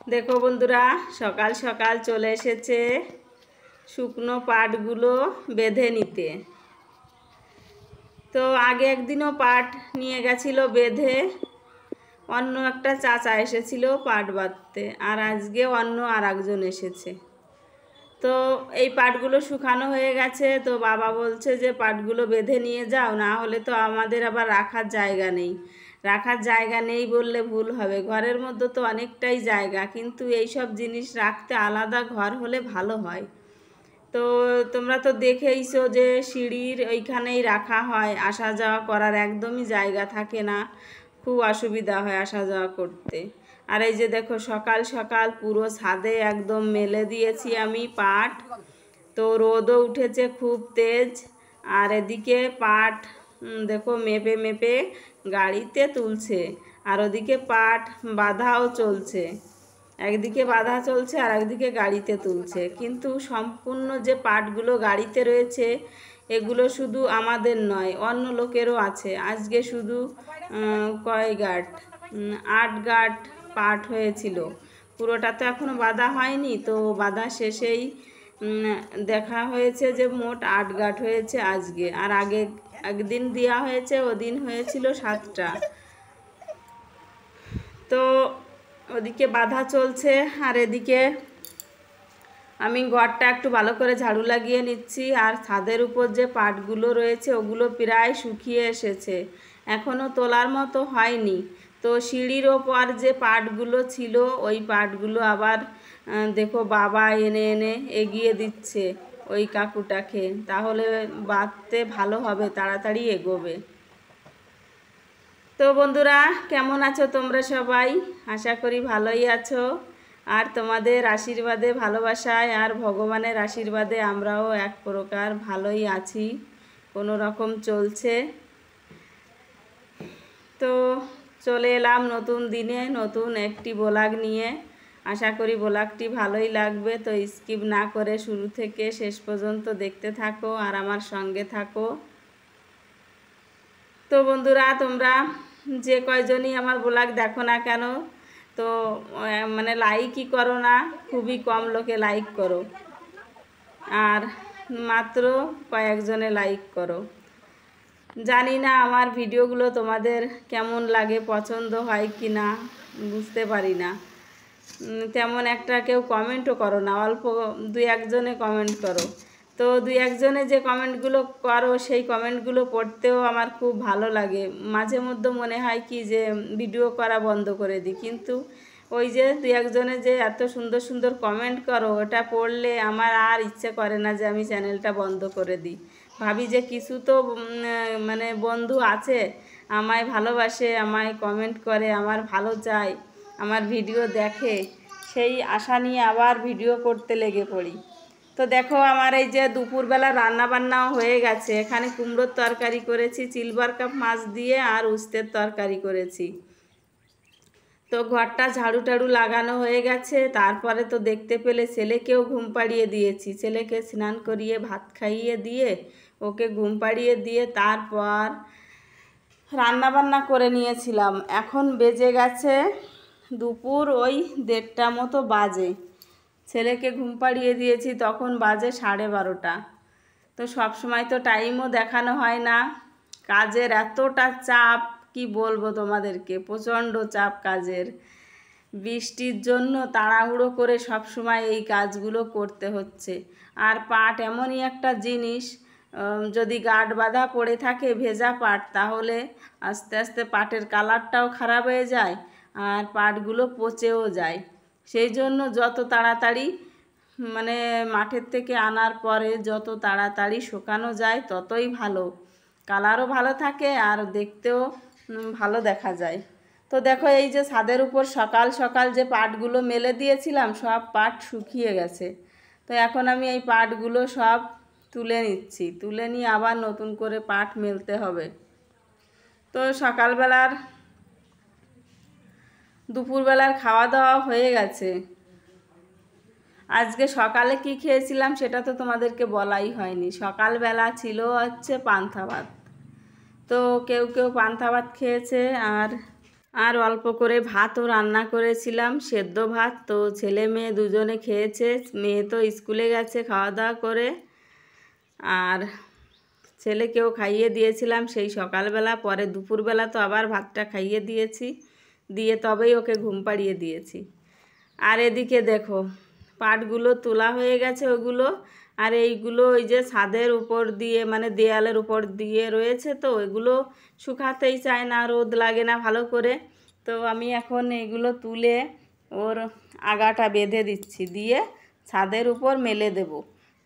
দেখো বন্ধুরা, সকাল সকাল চলে এসেছে শুকনো পাটগুলো বেঁধে নিতে। তো আগে একদিনও পাট নিয়ে গেছিল বেঁধে, অন্য একটা চাচা এসেছিল পাট বাঁধতে, আর আজকে অন্য আর একজন এসেছে। তো এই পাটগুলো শুকানো হয়ে গেছে, তো বাবা বলছে যে পাটগুলো বেঁধে নিয়ে যাও, না হলে তো আমাদের আবার রাখার জায়গা নেই। রাখার জায়গা নেই বললে ভুল হবে, ঘরের মধ্যে তো অনেকটাই জায়গা, কিন্তু এই সব জিনিস রাখতে আলাদা ঘর হলে ভালো হয়। তো তোমরা তো দেখেইছো যে সিঁড়ির ওইখানেই রাখা হয়, আসা যাওয়া করার একদমই জায়গা থাকে না, খুব অসুবিধা হয় আসা যাওয়া করতে। আর এই যে দেখো, সকাল সকাল পুরো ছাদে একদম মেলে দিয়েছি আমি পাট। তো রোদও উঠেছে খুব তেজ, আর এদিকে পাট দেখো মেপে মেপে গাড়িতে তুলছে, আর ওদিকে পাট বাঁধাও চলছে। একদিকে বাঁধা চলছে আর একদিকে গাড়িতে তুলছে, কিন্তু সম্পূর্ণ যে পাটগুলো গাড়িতে রয়েছে এগুলো শুধু আমাদের নয়, অন্য লোকেরও আছে। আজকে শুধু কয় গাঁট, 8 গাঁট পাট হয়েছিল। পুরোটা তো এখনও বাঁধা হয়নি, তো বাঁধা শেষেই দেখা হয়েছে যে মোট 8 গাঁট হয়েছে আজকে। আর আগে একদিন দেওয়া হয়েছে, ওদিন হয়েছিল 7টা। তো ওদিকে বাঁধা চলছে, আর এদিকে আমি ঘরটা একটু ভালো করে ঝাড়ু লাগিয়ে নিচ্ছি। আর ছাদের উপর যে পাটগুলো রয়েছে ওগুলো প্রায় শুকিয়ে এসেছে, এখনও তোলার মতো হয়নি। তো সিঁড়ির ওপর যে পাটগুলো ছিল ওই পাটগুলো আবার দেখো বাবা এনে এনে এগিয়ে দিচ্ছে ওই কাকুটাকে, তাহলে বাঁধতে ভালো হবে, তাড়াতাড়ি এগোবে। তো বন্ধুরা, কেমন আছো তোমরা সবাই? আশা করি ভালোই আছো। আর তোমাদের আশীর্বাদে, ভালোবাসায় আর ভগবানের আশীর্বাদে আমরাও এক প্রকার ভালোই আছি, কোনো রকম চলছে। তো চলে এলাম নতুন দিনে নতুন একটি ব্লগ নিয়ে। আশা করি ব্লগটি ভালোই লাগবে। তো স্কিপ না করে শুরু থেকে শেষ পর্যন্ত দেখতে থাকো আর আমার সঙ্গে থাকো। তো বন্ধুরা, তোমরা যে কয়জনই আমার ব্লগ দেখো না কেন, তো মানে লাইকই করো না, খুবই কম লোকে লাইক করো, আর মাত্র কয়েকজনে লাইক করো। জানি না আমার ভিডিওগুলো তোমাদের কেমন লাগে, পছন্দ হয় কি না বুঝতে পারি না। তেমন একটা কেউ কমেন্টও করো না, অল্প 2-1জনে কমেন্ট করো। তো 2-1জনে যে কমেন্টগুলো করো সেই কমেন্টগুলো পড়তেও আমার খুব ভালো লাগে। মাঝে মধ্যে মনে হয় কি যে ভিডিও করা বন্ধ করে দিই, কিন্তু ওই যে 2-1জনে যে এত সুন্দর সুন্দর কমেন্ট করো, ওটা পড়লে আমার আর ইচ্ছে করে না যে আমি চ্যানেলটা বন্ধ করে দিই। ভাবি যে কিছু তো মানে বন্ধু আছে আমায় ভালোবাসে, আমায় কমেন্ট করে, আমার ভালো চায়, আমার ভিডিও দেখে, সেই আশা নিয়ে আবার ভিডিও করতে লেগে পড়ি। তো দেখো, আমার এই যে দুপুরবেলা রান্না বান্নাও হয়ে গেছে। এখানে কুমড়োর তরকারি করেছি সিলভার কাপ মাছ দিয়ে, আর উস্তের তরকারি করেছি। তো ঘরটা ঝাড়ু টাড়ু লাগানো হয়ে গেছে। তারপরে তো দেখতে পেলে ছেলেকেও ঘুম পাড়িয়ে দিয়েছি, ছেলেকে স্নান করিয়ে ভাত খাইয়ে দিয়ে ওকে ঘুম পাড়িয়ে দিয়ে তারপর রান্না বান্না করে নিয়েছিলাম। এখন বেজে গেছে দুপুর ওই 1:30 মতো বাজে। ছেলেকে ঘুম পাড়িয়ে দিয়েছি তখন বাজে 12:30। তো সব সময় তো টাইমও দেখানো হয় না, কাজের এতটা চাপ কি বলবো তোমাদেরকে, প্রচণ্ড চাপ কাজের। বৃষ্টির জন্য তাড়াহুড়ো করে সব সময় এই কাজগুলো করতে হচ্ছে। আর পাট এমনই একটা জিনিস, যদি গাঁট বাঁধা পড়ে থাকে ভেজা পাট, তাহলে আস্তে আস্তে পাটের কালারটাও খারাপ হয়ে যায়, আর পাটগুলো পচেও যায়। সেই জন্য যত তাড়াতাড়ি মানে মাঠের থেকে আনার পরে যত তাড়াতাড়ি শুকানো যায় ততই ভালো, কালারও ভালো থাকে আর দেখতেও ভালো দেখা যায়। তো দেখো, এই যে ছাদের উপর সকাল সকাল যে পাটগুলো মেলে দিয়েছিলাম সব পাট শুকিয়ে গেছে। তো এখন আমি এই পাটগুলো সব তুলে নিচ্ছি, তুলে নিয়ে আবার নতুন করে পাট মেলতে হবে। তো সকালবেলার দুপুরবেলার খাওয়া দাওয়া হয়ে গেছে। আজকে সকালে কি খেয়েছিলাম সেটা তো তোমাদেরকে বলাই হয়নি। সকালবেলা ছিল হচ্ছে পান্তা ভাত। তো কেউ কেউ পান্তা ভাত খেয়েছে, আর আর অল্প করে ভাতও রান্না করেছিলাম, সেদ্ধ ভাত। তো ছেলে মেয়ে দুজনে খেয়েছে, মেয়ে তো স্কুলে গেছে খাওয়া দাওয়া করে, আর ছেলেকেও খাইয়ে দিয়েছিলাম সেই সকালবেলা। পরে দুপুরবেলা তো আবার ভাতটা খাইয়ে দিয়েছি, দিয়ে তবেই ওকে ঘুম পাড়িয়ে দিয়েছি। আর এদিকে দেখো পাটগুলো তোলা হয়ে গেছে ওগুলো, আর এইগুলো ওই যে ছাদের উপর দিয়ে মানে দেয়ালের উপর দিয়ে রয়েছে, তো এগুলো শুকাতেই চায় না, রোদ লাগে না ভালো করে। তো আমি এখন এইগুলো তুলে ওর আগাটা বেঁধে দিচ্ছি, দিয়ে ছাদের উপর মেলে দেব,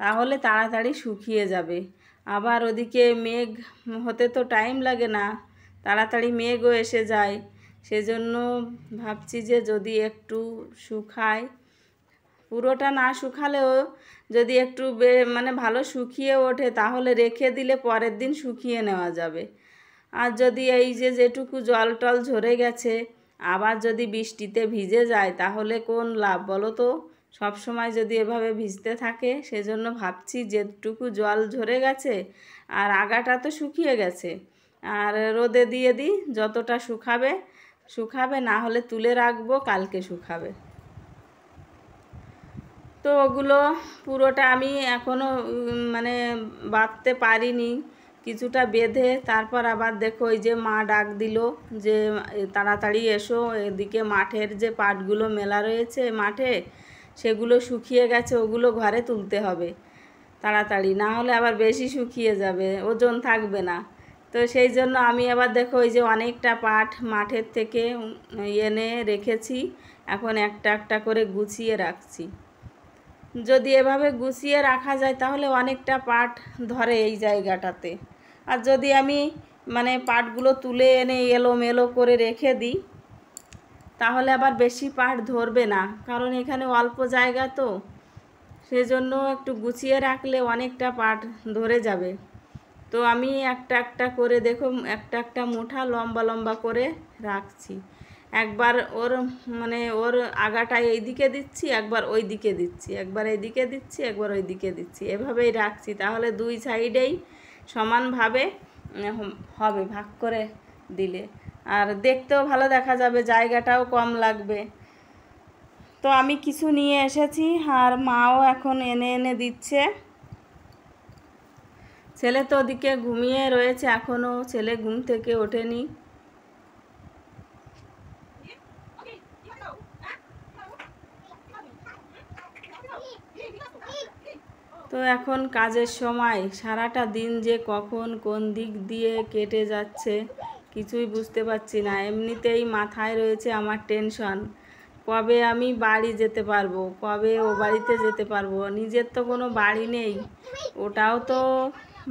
তাহলে তাড়াতাড়ি শুকিয়ে যাবে। আবার ওদিকে মেঘ হতে তো টাইম লাগে না, তাড়াতাড়ি মেঘও এসে যায়। সেজন্য ভাবছি যে যদি একটু শুকায়, পুরোটা না শুকালেও যদি একটু মানে ভালো শুকিয়ে ওঠে, তাহলে রেখে দিলে পরের দিন শুকিয়ে নেওয়া যাবে। আর যদি এই যে যেটুকু জল টল ঝরে গেছে আবার যদি বৃষ্টিতে ভিজে যায়, তাহলে কোন লাভ বলো তো? সব সময় যদি এভাবে ভিজতে থাকে, সেজন্য ভাবছি যেটুকু জল ঝরে গেছে আর আগাটা তো শুকিয়ে গেছে, আর রোদে দিয়ে দিই, যতটা শুকাবে শুকাবে, না হলে তুলে রাখবো, কালকে শুকাবে। তো ওগুলো পুরোটা আমি এখনও মানে বাঁধতে পারিনি, কিছুটা বেঁধে তারপর আবার দেখো ওই যে মা ডাক দিল যে তাড়াতাড়ি এসো, এদিকে মাঠের যে পাটগুলো মেলা রয়েছে মাঠে, সেগুলো শুকিয়ে গেছে, ওগুলো ঘরে তুলতে হবে তাড়াতাড়ি, না হলে আবার বেশি শুকিয়ে যাবে, ওজন থাকবে না। তো সেই জন্য আমি আবার দেখো ওই যে অনেকটা পাট মাঠের থেকে এনে রেখেছি, এখন একটা একটা করে গুছিয়ে রাখছি। যদি এভাবে গুছিয়ে রাখা যায় তাহলে অনেকটা পাট ধরে এই জায়গাটাতে। আর যদি আমি মানে পাটগুলো তুলে এনে এলোমেলো করে রেখে দিই, তাহলে আবার বেশি পাট ধরবে না, কারণ এখানে অল্প জায়গা তো, সেজন্য একটু গুছিয়ে রাখলে অনেকটা পাট ধরে যাবে। তো আমি একটা একটা করে দেখো একটা একটা মুঠা লম্বা লম্বা করে রাখছি, একবার ওর মানে ওর আগাটা এইদিকে দিচ্ছি, একবার ওই দিকে দিচ্ছি, একবার এইদিকে দিচ্ছি, একবার ওই দিকে দিচ্ছি, এভাবেই রাখছি, তাহলে দুই সাইডেই সমানভাবে হবে ভাগ করে দিলে, আর দেখতেও ভালো দেখা যাবে, জায়গাটাও কম লাগবে। তো আমি কিছু নিয়ে এসেছি, আর মাও এখন এনে এনে দিচ্ছে। ছেলে তো ওদিকে ঘুমিয়ে রয়েছে, এখনও ছেলে ঘুম থেকে ওঠেনি। তো এখন কাজের সময়, সারাটা দিন যে কখন কোন দিক দিয়ে কেটে যাচ্ছে কিছুই বুঝতে পারছি না। এমনিতেই মাথায় রয়েছে আমার টেনশন, কবে আমি বাড়ি যেতে পারবো, কবে ও বাড়িতে যেতে পারবো। নিজের তো কোনো বাড়ি নেই, ওটাও তো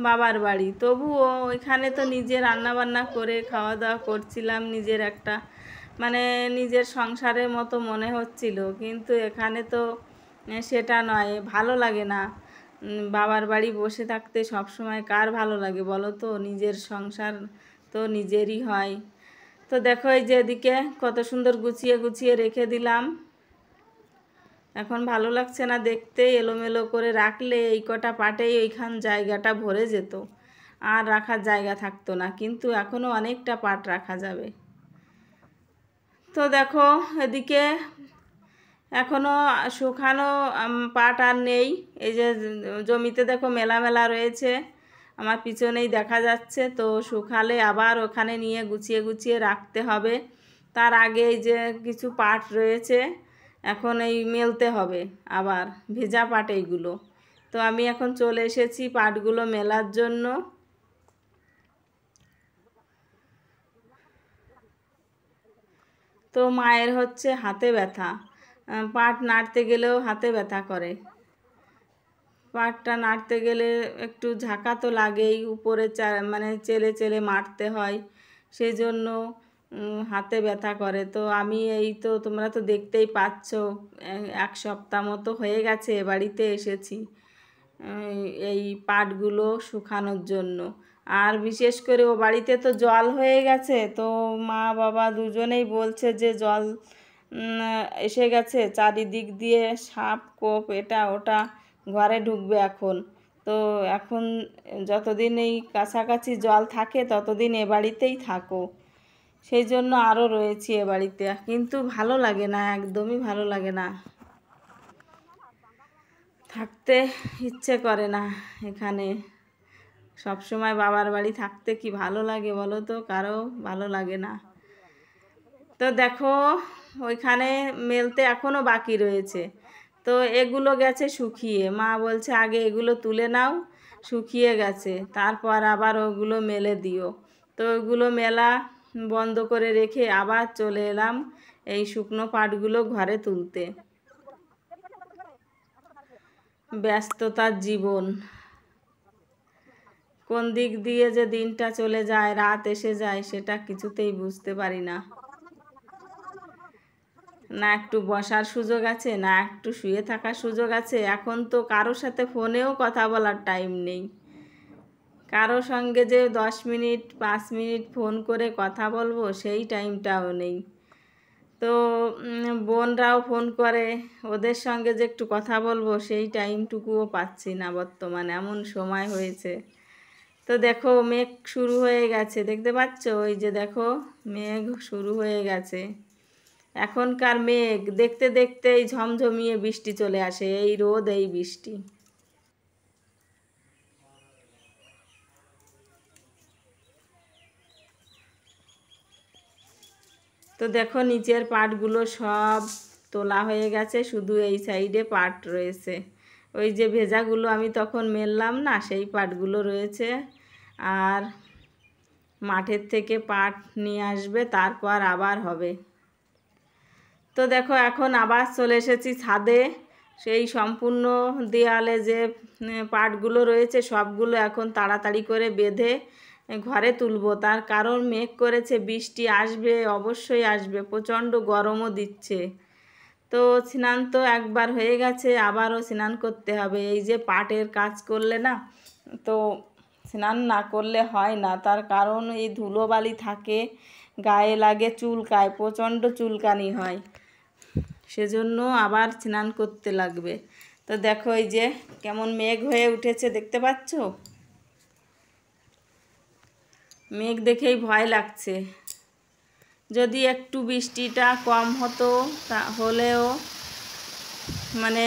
বাবার বাড়ি, তবুও ওইখানে তো নিজে রান্নাবান্না করে খাওয়া দাওয়া করছিলাম, নিজের একটা মানে নিজের সংসারের মতো মনে হচ্ছিল, কিন্তু এখানে তো সেটা নয়, ভালো লাগে না। বাবার বাড়ি বসে থাকতে সব সময় কার ভালো লাগে বলো তো? নিজের সংসার তো নিজেরই হয়। তো দেখো এই যে এদিকে কত সুন্দর গুছিয়ে গুছিয়ে রেখে দিলাম, এখন ভালো লাগছে না দেখতে, এলোমেলো করে রাখলে এই কটা পাটেই ওইখান জায়গাটা ভরে যেত, আর রাখার জায়গা থাকতো না, কিন্তু এখনও অনেকটা পাট রাখা যাবে। তো দেখো এদিকে এখনও শুকানো পাট আর নেই, এই যে জমিতে দেখো মেলা মেলা রয়েছে, আমার পিছনেই দেখা যাচ্ছে। তো শুকালে আবার ওখানে নিয়ে গুছিয়ে গুছিয়ে রাখতে হবে, তার আগে এই যে কিছু পাট রয়েছে এখন এই মেলতে হবে, আবার ভেজা পাট এইগুলো। তো আমি এখন চলে এসেছি পাটগুলো মেলার জন্য। তো মায়ের হচ্ছে হাতে ব্যথা, পাট নাড়তে গেলেও হাতে ব্যথা করে, পাটটা নাড়তে গেলে একটু ঝাঁকা তো লাগেই, উপরে মানে চেলে চেলে মারতে হয়, সেই জন্য হাতে ব্যথা করে। তো আমি এই তো তোমরা তো দেখতেই পাচ্ছ, এক সপ্তাহ মতো হয়ে গেছে বাড়িতে এসেছি এই পাটগুলো শুকানোর জন্য। আর বিশেষ করে ও বাড়িতে তো জল হয়ে গেছে, তো মা বাবা দুজনেই বলছে যে জল এসে গেছে, চারিদিক দিয়ে সাপ কোপ এটা ওটা ঘরে ঢুকবে এখন। তো এখন যতদিন এই কাছাকাছি জল থাকে ততদিন এ বাড়িতেই থাকো, সেই জন্য আরও রয়েছি এ বাড়িতে, কিন্তু ভালো লাগে না, একদমই ভালো লাগে না, থাকতে ইচ্ছে করে না এখানে। সবসময় বাবার বাড়ি থাকতে কি ভালো লাগে বলো তো? কারো ভালো লাগে না। তো দেখো ওইখানে মেলতে এখনও বাকি রয়েছে, তো এগুলো গেছে শুকিয়ে, মা বলছে আগে এগুলো তুলে নাও, শুকিয়ে গেছে, তারপর আবার ওগুলো মেলে দিও। তো ওইগুলো মেলা বন্ধ করে রেখে আবার চলে এলাম এই শুকনো পাটগুলো ঘরে তুলতে। ব্যস্ততার জীবন, কোন দিক দিয়ে যে দিনটা চলে যায়, রাত এসে যায়, সেটা কিছুতেই বুঝতে পারি না। না একটু বসার সুযোগ আছে, না একটু শুয়ে থাকার সুযোগ আছে। এখন তো কারোর সাথে ফোনেও কথা বলার টাইম নেই, কারো সঙ্গে যে 10 মিনিট 5 মিনিট ফোন করে কথা বলবো সেই টাইমটাও নেই। তো বোনরাও ফোন করে, ওদের সঙ্গে যে একটু কথা বলবো সেই টাইমটুকুও পাচ্ছি না বর্তমানে, এমন সময় হয়েছে। তো দেখো মেঘ শুরু হয়ে গেছে, দেখতে পাচ্ছ? ওই যে দেখো মেঘ শুরু হয়ে গেছে। এখনকার মেঘ দেখতে দেখতেই ঝমঝমিয়ে বৃষ্টি চলে আসে, এই রোদ এই বৃষ্টি। তো দেখো নিচের পাটগুলো সব তোলা হয়ে গেছে, শুধু এই সাইডে পাট রয়েছে। ওই যে ভেজাগুলো আমি তখন মেললাম না, সেই পাটগুলো রয়েছে। আর মাঠের থেকে পাট নিয়ে আসবে, তারপর আবার হবে। তো দেখো এখন আবার চলে এসেছি ছাদে। সেই সম্পূর্ণ দেয়ালে যে পাটগুলো রয়েছে সবগুলো এখন তাড়াতাড়ি করে বেঁধে ঘরে তুলবো। তার কারণ মেঘ করেছে, বৃষ্টি আসবে, অবশ্যই আসবে, প্রচণ্ড গরমও দিচ্ছে। তো স্নান তো একবার হয়ে গেছে, আবারও স্নান করতে হবে। এই যে পাটের কাজ করলে না, তো স্নান না করলে হয় না, তার কারণ এই ধুলোবালি থাকে, গায়ে লাগে, চুলকায়, প্রচণ্ড চুলকানি হয়, সেজন্য আবার স্নান করতে লাগবে। তো দেখো এই যে কেমন মেঘ হয়ে উঠেছে, দেখতে পাচ্ছ? মেঘ দেখেই ভয় লাগছে। যদি একটু বৃষ্টিটা কম হতো হলেও মানে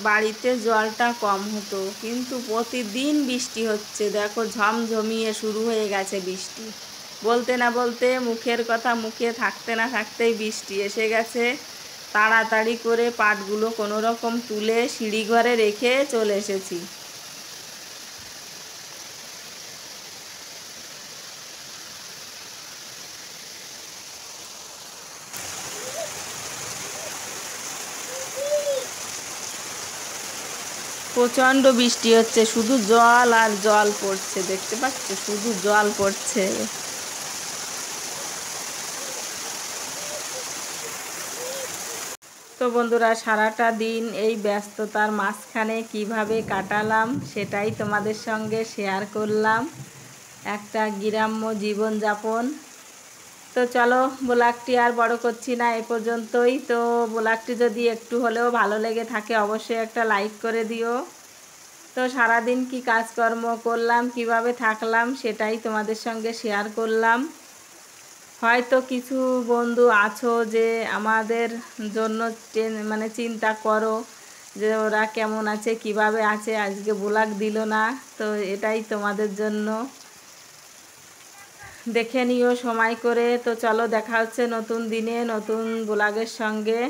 বাড়িতে জলটা কম হতো, কিন্তু প্রতিদিন বৃষ্টি হচ্ছে। দেখো ঝমঝমিয়ে শুরু হয়ে গেছে বৃষ্টি, বলতে না বলতে মুখের কথা মুখে থাকতে না থাকতেই বৃষ্টি এসে গেছে। তাড়াতাড়ি করে পাটগুলো কোনো রকম তুলে সিঁড়ি ঘরে রেখে চলে এসেছি। প্রচণ্ড বৃষ্টি হচ্ছে, শুধু জল আর জল পড়ছে, দেখতে পাচ্ছ? শুধু জল পড়ছে। তো বন্ধুরা সারাটা দিন এই ব্যস্ততার মাঝখানে কিভাবে কাটালাম সেটাই তোমাদের সঙ্গে শেয়ার করলাম, একটা গ্রাম্য জীবনযাপন। তো চলো ব্লগটি আর বড় করছি না, এ পর্যন্তই। তো ব্লগটি যদি একটু হলেও ভালো লেগে থাকে অবশ্যই একটা লাইক করে দিও। তো সারাদিন কি কাজকর্ম করলাম, কিভাবে থাকলাম সেটাই তোমাদের সঙ্গে শেয়ার করলাম। হয়তো কিছু বন্ধু আছো যে আমাদের জন্য মানে চিন্তা করো যে ওরা কেমন আছে, কিভাবে আছে, আজকে ব্লগ দিল না। তো এটাই তোমাদের জন্য, দেখে নিও সময় করে। তো চলো দেখা হচ্ছে নতুন দিনে নতুন ব্লগের সঙ্গে।